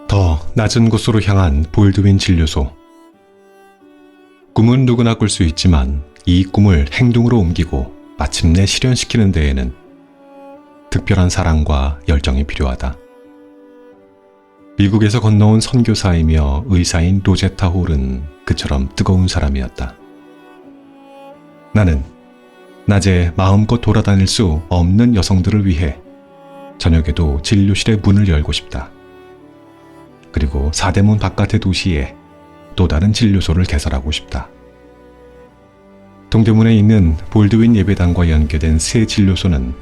더 낮은 곳으로 향한 볼드윈 진료소. 꿈은 누구나 꿀 수 있지만 이 꿈을 행동으로 옮기고 마침내 실현시키는 데에는 특별한 사랑과 열정이 필요하다. 미국에서 건너온 선교사이며 의사인 로제타 홀은 그처럼 뜨거운 사람이었다. 나는 낮에 마음껏 돌아다닐 수 없는 여성들을 위해 저녁에도 진료실의 문을 열고 싶다. 그리고 사대문 바깥의 도시에 또 다른 진료소를 개설하고 싶다. 동대문에 있는 볼드윈 예배당과 연계된 새 진료소는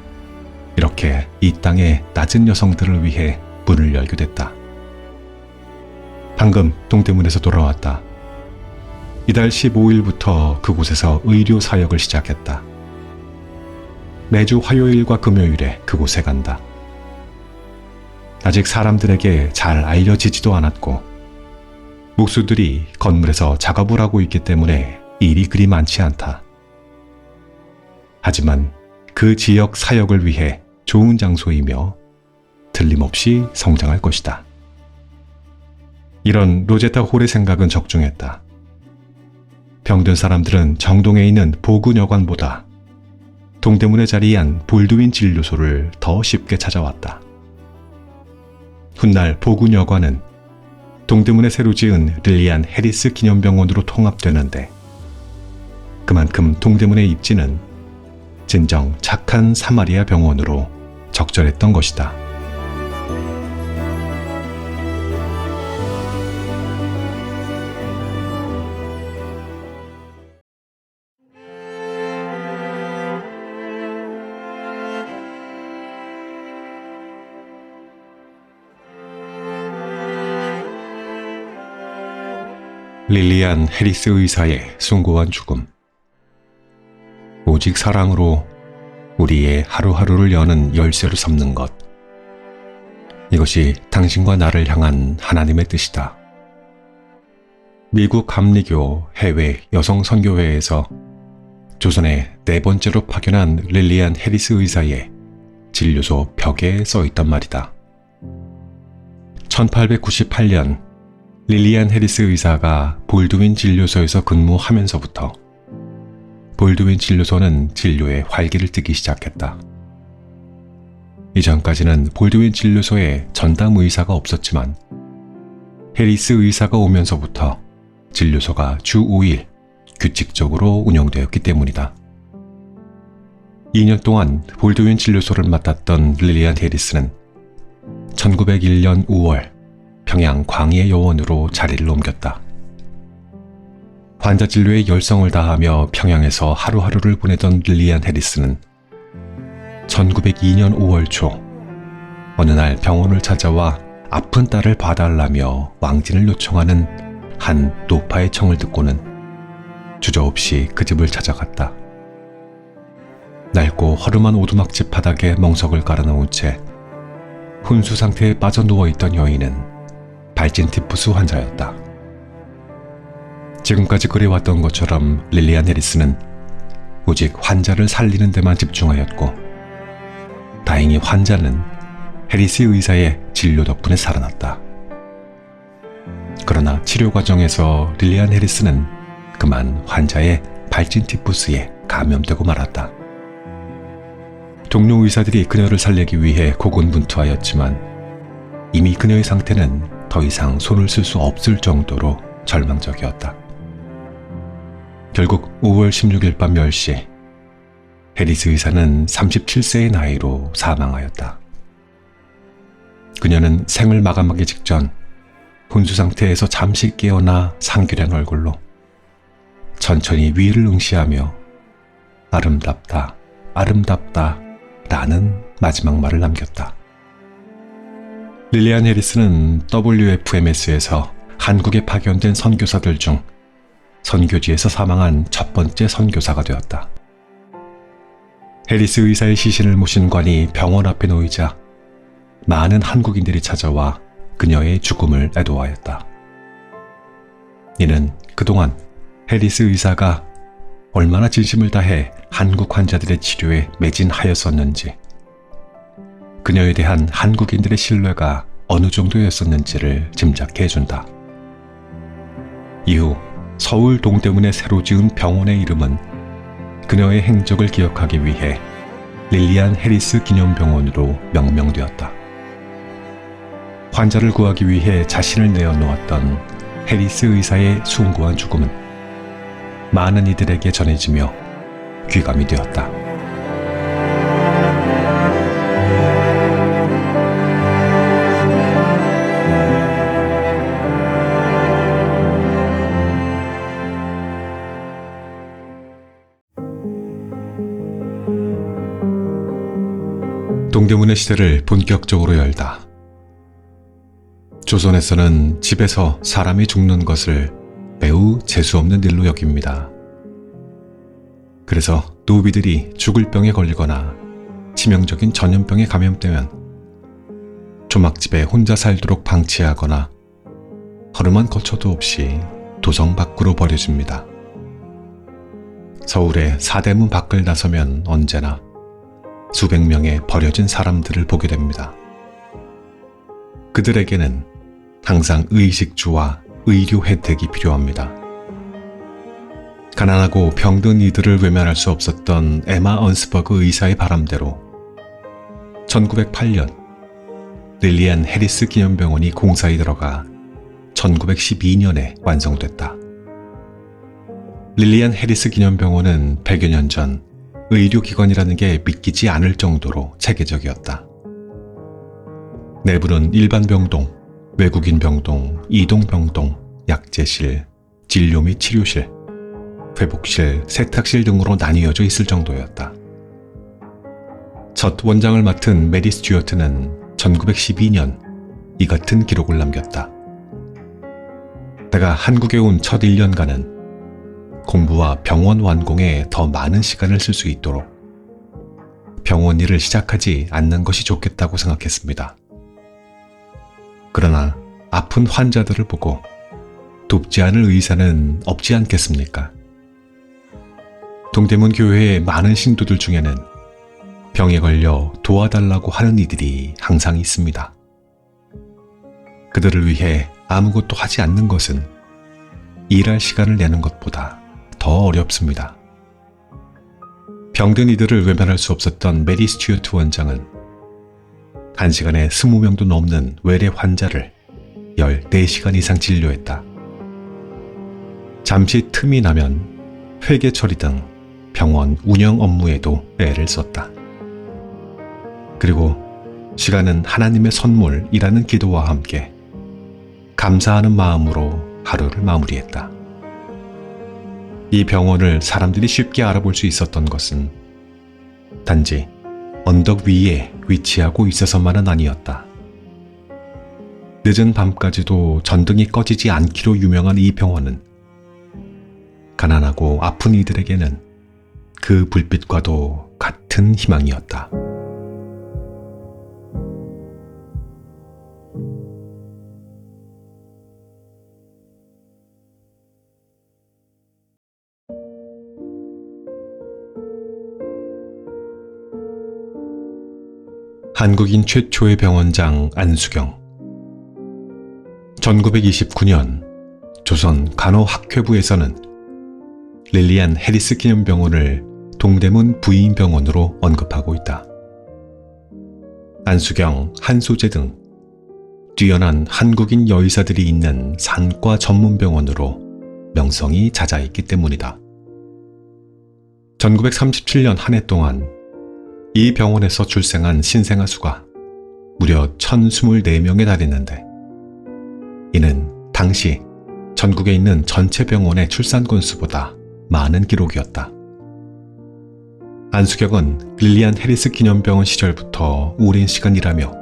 이렇게 이 땅의 낮은 여성들을 위해 문을 열게 됐다. 방금 동대문에서 돌아왔다. 이달 15일부터 그곳에서 의료 사역을 시작했다. 매주 화요일과 금요일에 그곳에 간다. 아직 사람들에게 잘 알려지지도 않았고 목수들이 건물에서 작업을 하고 있기 때문에 일이 그리 많지 않다. 하지만 그 지역 사역을 위해 좋은 장소이며 틀림없이 성장할 것이다. 이런 로제타 홀의 생각은 적중했다. 병든 사람들은 정동에 있는 보근여관보다 동대문에 자리한 볼드윈 진료소를 더 쉽게 찾아왔다. 훗날 보근여관은 동대문에 새로 지은 릴리안 해리스 기념병원으로 통합되는데 그만큼 동대문의 입지는 진정 착한 사마리아 병원으로 적절했던 것이다. 릴리안 해리스 의사의 숭고한 죽음. 오직 사랑으로 우리의 하루하루를 여는 열쇠로 삼는 것. 이것이 당신과 나를 향한 하나님의 뜻이다. 미국 감리교 해외 여성선교회에서 조선에 네 번째로 파견한 릴리안 해리스 의사의 진료소 벽에 써있단 말이다. 1898년 릴리안 해리스 의사가 볼드윈 진료소에서 근무하면서부터 볼드윈 진료소는 진료에 활기를 띠기 시작했다. 이전까지는 볼드윈 진료소에 전담 의사가 없었지만 해리스 의사가 오면서부터 진료소가 주 5일 규칙적으로 운영되었기 때문이다. 2년 동안 볼드윈 진료소를 맡았던 릴리안 해리스는 1901년 5월 평양 광해 요원으로 자리를 옮겼다. 환자 진료에 열성을 다하며 평양에서 하루하루를 보내던 릴리안 해리스는 1902년 5월 초 어느 날 병원을 찾아와 아픈 딸을 봐달라며 왕진을 요청하는 한 노파의 청을 듣고는 주저없이 그 집을 찾아갔다. 낡고 허름한 오두막집 바닥에 멍석을 깔아놓은 채 혼수 상태에 빠져 누워있던 여인은 발진 티푸스 환자였다. 지금까지 그래왔던 것처럼 릴리안 해리스는 오직 환자를 살리는 데만 집중하였고 다행히 환자는 해리스 의사의 진료 덕분에 살아났다. 그러나 치료 과정에서 릴리안 해리스는 그만 환자의 발진 티푸스에 감염되고 말았다. 동료 의사들이 그녀를 살리기 위해 고군분투하였지만 이미 그녀의 상태는 더 이상 손을 쓸 수 없을 정도로 절망적이었다. 결국 5월 16일 밤 10시 해리스 의사는 37세의 나이로 사망하였다. 그녀는 생을 마감하기 직전 혼수 상태에서 잠시 깨어나 상규된 얼굴로 천천히 위를 응시하며 아름답다, 아름답다 라는 마지막 말을 남겼다. 릴리안 해리스는 WFMS에서 한국에 파견된 선교사들 중 선교지에서 사망한 첫 번째 선교사가 되었다. 해리스 의사의 시신을 모신 관이 병원 앞에 놓이자 많은 한국인들이 찾아와 그녀의 죽음을 애도하였다. 이는 그동안 해리스 의사가 얼마나 진심을 다해 한국 환자들의 치료에 매진하였었는지 그녀에 대한 한국인들의 신뢰가 어느 정도였었는지를 짐작해준다. 이후 서울 동대문에 새로 지은 병원의 이름은 그녀의 행적을 기억하기 위해 릴리안 해리스 기념병원으로 명명되었다. 환자를 구하기 위해 자신을 내어놓았던 해리스 의사의 숭고한 죽음은 많은 이들에게 전해지며 귀감이 되었다. 동대문의 시대를 본격적으로 열다. 조선에서는 집에서 사람이 죽는 것을 매우 재수없는 일로 여깁니다. 그래서 노비들이 죽을 병에 걸리거나 치명적인 전염병에 감염되면 조막집에 혼자 살도록 방치하거나 허름한 거처도 없이 도성 밖으로 버려집니다. 서울의 사대문 밖을 나서면 언제나 수백 명의 버려진 사람들을 보게 됩니다. 그들에게는 항상 의식주와 의료 혜택이 필요합니다. 가난하고 병든 이들을 외면할 수 없었던 에마 언스버그 의사의 바람대로 1908년 릴리안 해리스 기념병원이 공사에 들어가 1912년에 완성됐다. 릴리안 해리스 기념병원은 100여 년 전 의료기관이라는 게 믿기지 않을 정도로 체계적이었다. 내부는 일반 병동, 외국인 병동, 이동 병동, 약제실, 진료 및 치료실, 회복실, 세탁실 등으로 나뉘어져 있을 정도였다. 첫 원장을 맡은 메리 스튜어트는 1912년 이 같은 기록을 남겼다. 내가 한국에 온 첫 1년간은 공부와 병원 완공에 더 많은 시간을 쓸 수 있도록 병원 일을 시작하지 않는 것이 좋겠다고 생각했습니다. 그러나 아픈 환자들을 보고 돕지 않을 의사는 없지 않겠습니까? 동대문 교회의 많은 신도들 중에는 병에 걸려 도와달라고 하는 이들이 항상 있습니다. 그들을 위해 아무것도 하지 않는 것은 일할 시간을 내는 것보다 더 어렵습니다. 병든 이들을 외면할 수 없었던 메리 스튜어트 원장은 1시간에 20명도 넘는 외래 환자를 14시간 이상 진료했다. 잠시 틈이 나면 회계 처리 등 병원 운영 업무에도 애를 썼다. 그리고 시간은 하나님의 선물이라는 기도와 함께 감사하는 마음으로 하루를 마무리했다. 이 병원을 사람들이 쉽게 알아볼 수 있었던 것은 단지 언덕 위에 위치하고 있어서만은 아니었다. 늦은 밤까지도 전등이 꺼지지 않기로 유명한 이 병원은 가난하고 아픈 이들에게는 그 불빛과도 같은 희망이었다. 한국인 최초의 병원장 안수경. 1929년 조선 간호학회부에서는 릴리안 해리스 기념병원을 동대문 부인병원으로 언급하고 있다. 안수경, 한소재 등 뛰어난 한국인 여의사들이 있는 산과 전문병원으로 명성이 자자했기 때문이다. 1937년 한 해 동안 이 병원에서 출생한 신생아 수가 무려 1,024명에 달했는데 이는 당시 전국에 있는 전체 병원의 출산 건수보다 많은 기록이었다. 안수경은 릴리안 해리스 기념병원 시절부터 오랜 시간 일하며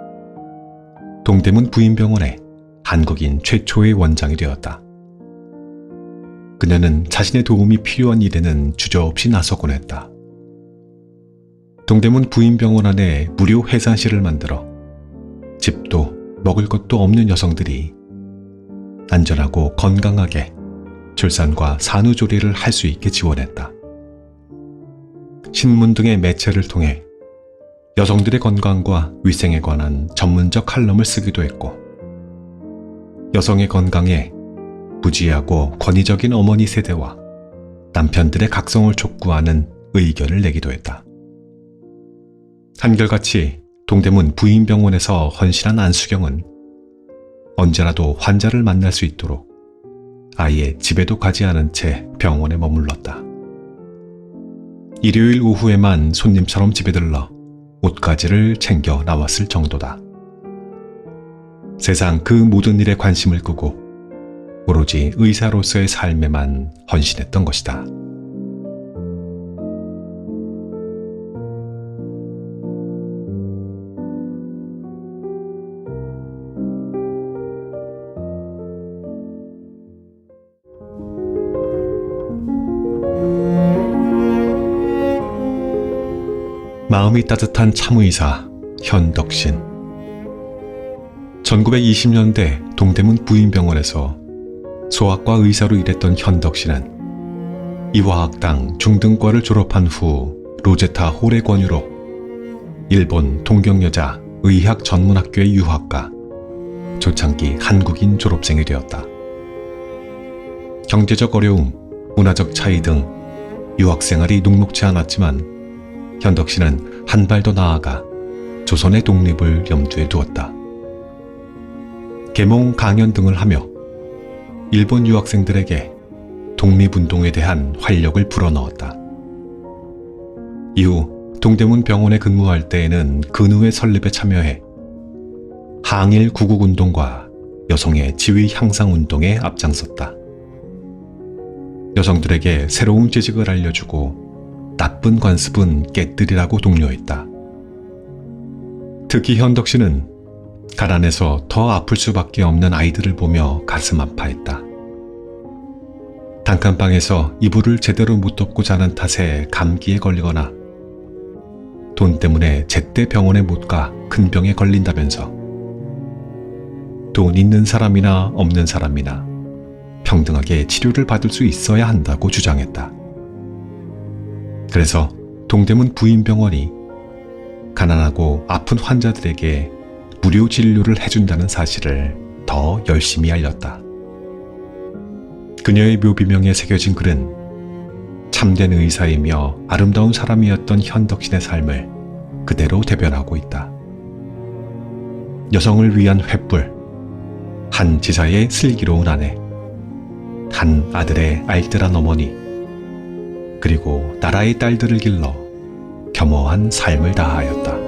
동대문 부인병원의 한국인 최초의 원장이 되었다. 그녀는 자신의 도움이 필요한 일에는 주저없이 나서곤 했다. 동대문 부인병원 안에 무료 해산실을 만들어 집도 먹을 것도 없는 여성들이 안전하고 건강하게 출산과 산후조리를 할 수 있게 지원했다. 신문 등의 매체를 통해 여성들의 건강과 위생에 관한 전문적 칼럼을 쓰기도 했고, 여성의 건강에 부지하고 권위적인 어머니 세대와 남편들의 각성을 촉구하는 의견을 내기도 했다. 한결같이 동대문 부인병원에서 헌신한 안수경은 언제라도 환자를 만날 수 있도록 아예 집에도 가지 않은 채 병원에 머물렀다. 일요일 오후에만 손님처럼 집에 들러 옷가지를 챙겨 나왔을 정도다. 세상 그 모든 일에 관심을 끄고 오로지 의사로서의 삶에만 헌신했던 것이다. 마음이 따뜻한 참의사 현덕신. 1920년대 동대문 부인병원에서 소아과 의사로 일했던 현덕신은 이화학당 중등과를 졸업한 후 로제타 홀의 권유로 일본 동경여자 의학전문학교의 유학가, 조창기 한국인 졸업생이 되었다. 경제적 어려움, 문화적 차이 등 유학생활이 녹록지 않았지만 현덕신은 한 발 더 나아가 조선의 독립을 염두에 두었다. 계몽 강연 등을 하며 일본 유학생들에게 독립운동에 대한 활력을 불어넣었다. 이후 동대문 병원에 근무할 때에는 근우의 설립에 참여해 항일 구국운동과 여성의 지위 향상 운동에 앞장섰다. 여성들에게 새로운 지식을 알려주고 나쁜 관습은 깨뜨리라고 독려했다. 특히 현덕신은 가난해서 더 아플 수밖에 없는 아이들을 보며 가슴 아파했다. 단칸방에서 이불을 제대로 못 덮고 자는 탓에 감기에 걸리거나 돈 때문에 제때 병원에 못 가 큰 병에 걸린다면서 돈 있는 사람이나 없는 사람이나 평등하게 치료를 받을 수 있어야 한다고 주장했다. 그래서 동대문 부인병원이 가난하고 아픈 환자들에게 무료 진료를 해준다는 사실을 더 열심히 알렸다. 그녀의 묘비명에 새겨진 글은 참된 의사이며 아름다운 사람이었던 현덕신의 삶을 그대로 대변하고 있다. 여성을 위한 횃불, 한 지사의 슬기로운 아내, 한 아들의 알뜰한 어머니, 그리고 나라의 딸들을 길러 겸허한 삶을 다하였다.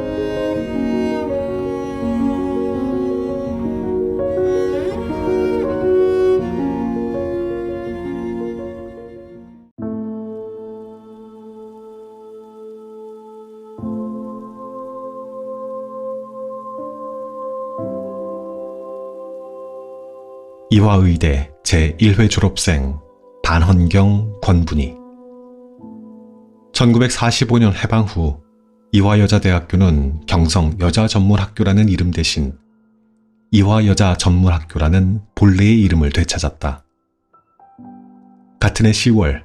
이화의대 제1회 졸업생 반헌경 권분희. 1945년 해방 후 이화여자대학교는 경성여자전문학교라는 이름 대신 이화여자전문학교라는 본래의 이름을 되찾았다. 같은 해 10월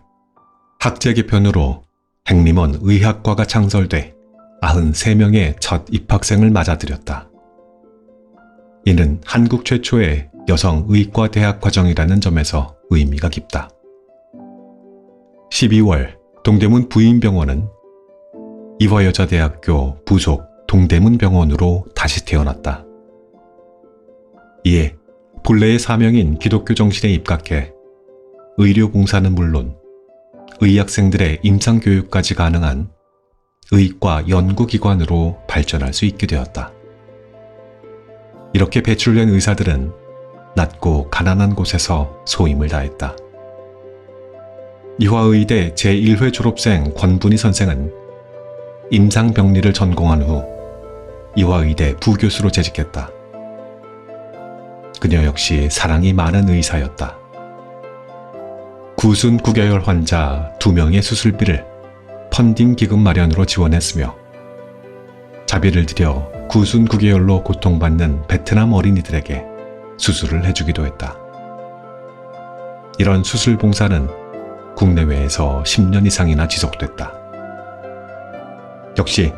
학제 개편으로 행림원 의학과가 창설돼 93명의 첫 입학생을 맞아들였다. 이는 한국 최초의 여성 의과 대학 과정이라는 점에서 의미가 깊다. 12월 동대문 부인병원은 이화여자대학교 부속 동대문병원으로 다시 태어났다. 이에 본래의 사명인 기독교 정신에 입각해 의료봉사는 물론 의학생들의 임상교육까지 가능한 의과 연구기관으로 발전할 수 있게 되었다. 이렇게 배출된 의사들은 낮고 가난한 곳에서 소임을 다했다. 이화의대 제1회 졸업생 권분희 선생은 임상병리를 전공한 후 이화의대 부교수로 재직했다. 그녀 역시 사랑이 많은 의사였다. 구순 구개열 환자 2명의 수술비를 펀딩 기금 마련으로 지원했으며 자비를 들여 구순 구개열로 고통받는 베트남 어린이들에게 수술을 해주기도 했다. 이런 수술 봉사는 국내외에서 10년 이상이나 지속됐다. 역시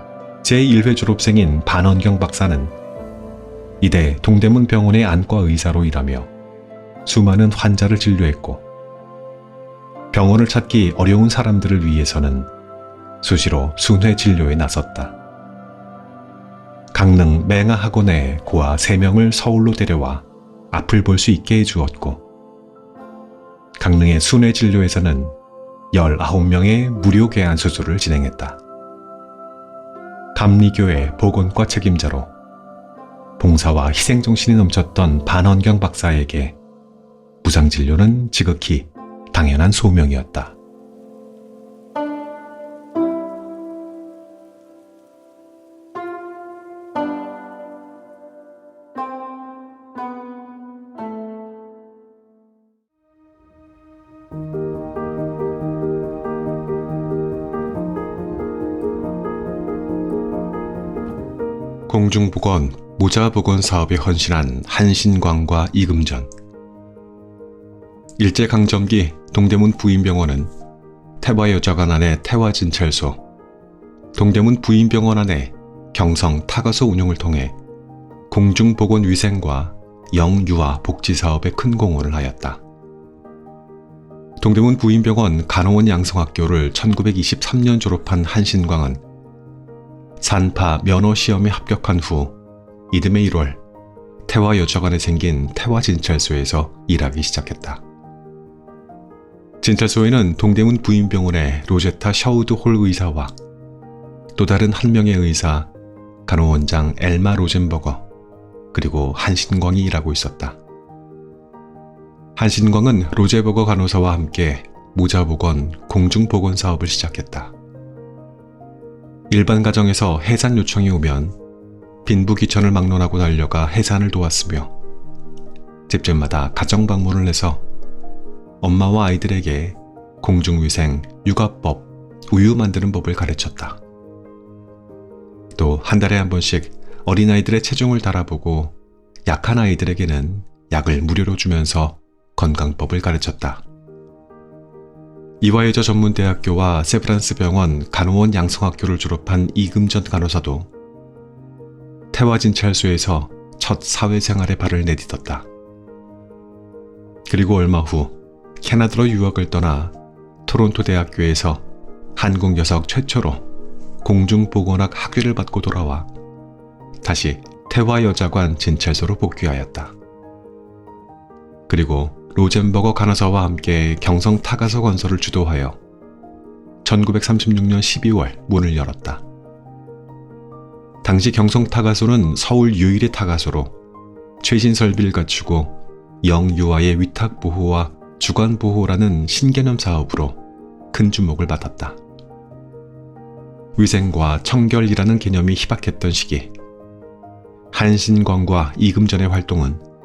제1회 졸업생인 반원경 박사는 이대 동대문 병원의 안과 의사로 일하며 수많은 환자를 진료했고 병원을 찾기 어려운 사람들을 위해서는 수시로 순회 진료에 나섰다. 강릉 맹아학원에 고아 3명을 서울로 데려와 앞을 볼 수 있게 해주었고 강릉의 순회 진료에서는 19명의 무료 개안 수술을 진행했다. 감리교회 보건과 책임자로 봉사와 희생정신이 넘쳤던 반원경 박사에게 무상진료는 지극히 당연한 소명이었다. 공중보건, 모자보건 사업에 헌신한 한신광과 이금전. 일제강점기 동대문 부인병원은 태화여자관 안의 태화진찰소, 동대문 부인병원 안의 경성 타가소 운영을 통해 공중보건 위생과 영유아 복지사업에 큰 공헌을 하였다. 동대문 부인병원 간호원 양성학교를 1923년 졸업한 한신광은 산파 면허시험에 합격한 후 이듬해 1월 태화여자관에 생긴 태화진찰소에서 일하기 시작했다. 진찰소에는 동대문 부인병원의 로제타 셔우드 홀 의사와 또 다른 한 명의 의사, 간호원장 엘마 로젠버거, 그리고 한신광이 일하고 있었다. 한신광은 로제버거 간호사와 함께 모자보건, 공중보건 사업을 시작했다. 일반 가정에서 해산 요청이 오면 빈부귀천을 막론하고 달려가 해산을 도왔으며 집집마다 가정 방문을 해서 엄마와 아이들에게 공중위생, 육아법, 우유 만드는 법을 가르쳤다. 또 한 달에 한 번씩 어린아이들의 체중을 달아보고 약한 아이들에게는 약을 무료로 주면서 건강법을 가르쳤다. 이화여자 전문대학교와 세브란스 병원 간호원 양성학교를 졸업한 이금전 간호사도 태화진찰소에서 첫 사회생활에 발을 내딛었다. 그리고 얼마 후 캐나다로 유학을 떠나 토론토 대학교에서 한국 여성 최초로 공중보건학 학위를 받고 돌아와 다시 태화여자관 진찰소로 복귀하였다. 그리고 로젠버거 간호사와 함께 경성 타가소 건설을 주도하여 1936년 12월 문을 열었다. 당시 경성 타가소는 서울 유일의 타가소로 최신 설비를 갖추고 영유아의 위탁 보호와 주관 보호라는 신개념 사업으로 큰 주목을 받았다. 위생과 청결이라는 개념이 희박했던 시기, 한신광과 이금전의 활동은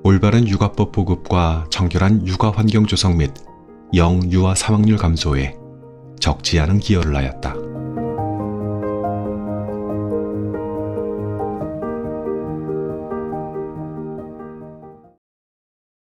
올바른 육아법 보급과 청결한 육아 환경 조성 및 영유아 사망률 감소에 적지 않은 기여를 하였다.